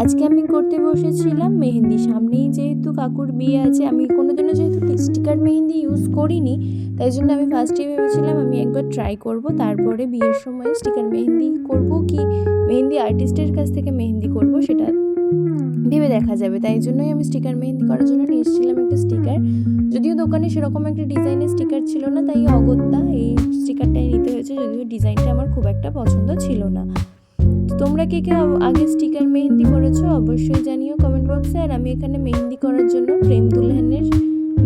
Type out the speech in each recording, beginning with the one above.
আজকে আমি করতে বসেছিলাম মেহেন্দি। সামনেই যেহেতু কাকুর বিয়ে আছে, আমি কোনোদিনও যেহেতু স্টিকার মেহেন্দি ইউজ করিনি, তাই জন্য আমি ফার্স্টেই ভেবেছিলাম আমি একবার ট্রাই করব, তারপরে বিয়ের সময় স্টিকার মেহেন্দি করব কি মেহেন্দি আর্টিস্টের কাছ থেকে মেহেন্দি করব সেটা ভেবে দেখা যাবে। তাই জন্যই আমি স্টিকার মেহেন্দি করার জন্য নিয়ে এসেছিলাম একটা স্টিকার। যদিও দোকানে সেরকম একটা ডিজাইনের স্টিকার ছিল না, তাই অগত্যা এই স্টিকারটাই নিতে হয়েছে, যদিও ডিজাইনটা আমার খুব একটা পছন্দ ছিল না। তোমরা কে কে আগে স্টিকার মেহেন্দি করেছো অবশ্যই জানিও কমেন্ট বক্সে। আর আমি এখানে মেহেন্দি করার জন্য প্রেম দুলহানের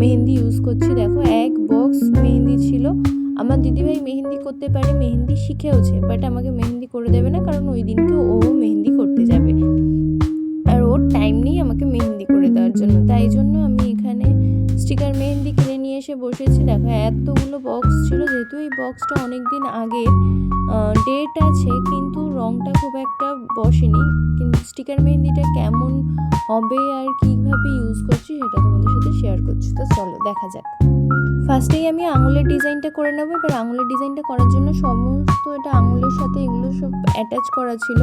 মেহেন্দি ইউজ করছি। দেখো, এক বক্স মেহেন্দি ছিল। আমার দিদিভাই মেহেন্দি করতে পারে, মেহেন্দি শিখেওছে, বাট আমাকে মেহেন্দি করে দেবে না, কারণ ওই দিনকে ও মেহেন্দি করতে যাবে আর ওর টাইম নেই আমাকে মেহেন্দি করে দেওয়ার জন্য। তাই জন্য আমি এখানে স্টিকার মেহেন্দি কিনে নিয়ে এসে বসেছি। দেখো, এতগুলো বক্স ছিল, যেহেতু এই বক্সটা অনেক দিন আগের ডেট আছে, কিন্তু রঙটা খুব একটা বসেনি। কিন্তু স্টিকার মেহেন্দিটা কেমন হবে আর কীভাবে ইউজ করছি সেটা তোমাদের সাথে শেয়ার করছি। তো চলো দেখা যাক। ফার্স্টেই আমি আঙুলের ডিজাইনটা করে নেবো। এবার আঙুলের ডিজাইনটা করার জন্য সমস্ত এটা আঙুলের সাথে এগুলো সব অ্যাটাচ করা ছিল,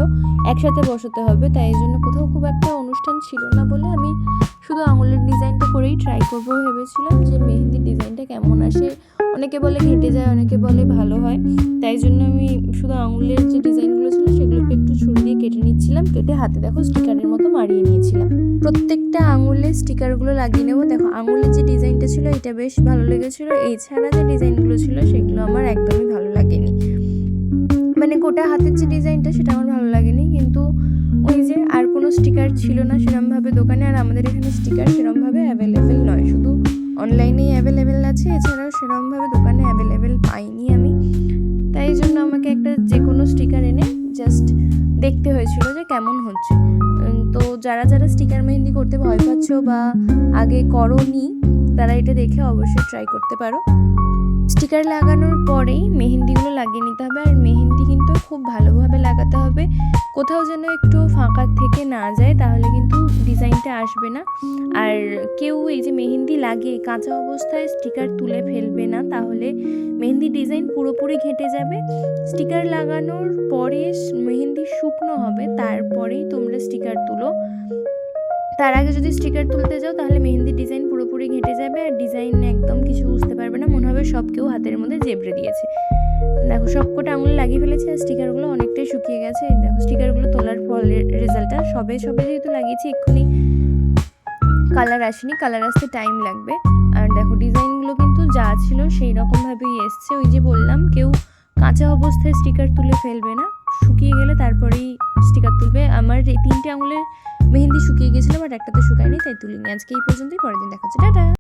একসাথে বসাতে হবে। তাই এই জন্য কোথাও খুব একটা অনুষ্ঠান ছিল না বলে আমি শুধু আঙুলের ডিজাইনটা করেই ট্রাই করবো ভেবেছিলাম যে মেহেন্দির ডিজাইনটা কেমন আসে। অনেকে বলে ঘেঁটে যায়, অনেকে বলে ভালো হয়, তাই জন্য আমি শুধু আঙুলের যে ডিজাইনগুলো ছিল সেগুলোকে একটু ছুরি দিয়ে কেটে নিচ্ছিলাম। কেটে হাতে দেখো স্টিকারের মতো মারিয়ে নিয়েছিলাম। প্রত্যেকটা আঙুলে স্টিকারগুলো লাগিয়ে নেবো। দেখো, আঙুলের যে ডিজাইনটা ছিল এটা বেশ ভালো লেগেছিলো, এছাড়া যে ডিজাইনগুলো ছিল সেগুলো আমার একদমই ভালো লাগেনি। মানে গোটা হাতের যে ডিজাইনটা সেটা আমার ভালো লাগেনি, কিন্তু ওই যে আর কোনো স্টিকার ছিল না সেরমভাবে দোকানে, আর আমাদের এখানে স্টিকার সেরমভাবে অ্যাভেলেবেল নয়, শুধু অনলাইনেই অ্যাভেলেবেল আছে, এছাড়াও সেরমভাবে দোকানে অ্যাভেলেবেল পাইনি আমি। তাই জন্য আমাকে একটা যে কোনো স্টিকার এনে জাস্ট দেখতে হয়েছিল যে কেমন হচ্ছে। তো যারা যারা স্টিকার মেহেন্দি করতে ভয় পাচ্ছ বা আগে করোনি, তারা এটা দেখে অবশ্যই ট্রাই করতে পারো। স্টিকার লাগানোর পরেই মেহেন্দিগুলো লাগিয়ে নিতে হবে, আর মেহেন্দি কিন্তু খুব ভালোভাবে লাগাতে হবে, কোথাও যেন একটু ফাঁকা থেকে না যায়, তাহলে কিন্তু ডিজাইনটা আসবে না। আর কেউ এই যে মেহেন্দি লাগিয়ে কাঁচা অবস্থায় স্টিকার তুলে ফেলবে না, তাহলে মেহেন্দি ডিজাইন পুরোপুরি ঘেঁটে যাবে। স্টিকার লাগানোর পরে মেহেন্দি শুকনো হবে, তারপরেই তোমরা স্টিকার তুলো। তার আগে যদি স্টিকার তুলতে যাও তাহলে মেহেন্দি ডিজাইন পুরোপুরি ঘেঁটে যাবে, আর ডিজাইন একদম কিছু বুঝতে পারবে না, মনে হবে সব কেউ হাতের মধ্যে জেবড়ে দিয়েছে। দেখো, সবকটা আঙুলে লাগিয়ে ফেলেছি, আর স্টিকারগুলো অনেকটাই শুকিয়ে গেছে। দেখো, স্টিকারগুলো তোলার ফলে রেজাল্টটা সবে যেহেতু লাগিয়েছি, এক্ষুনি কালার আসেনি, কালার আসতে টাইম লাগবে। আর দেখো, ডিজাইনগুলো কিন্তু যা ছিল সেই রকমভাবেই এসছে। ওই যে বললাম, কেউ কাঁচা অবস্থায় স্টিকার তুলে ফেলবে না, শুকিয়ে গেলে তারপরেই স্টিকার তুলবে। আমার এই 3টে আঙুলে মেহেন্দি শুকিয়ে গেছিলো, বাট একটাতে শুকায়নি, তাই তুলিনি। আজকে এই পর্যন্তই, পরের দিন দেখা হচ্ছে, টাটা।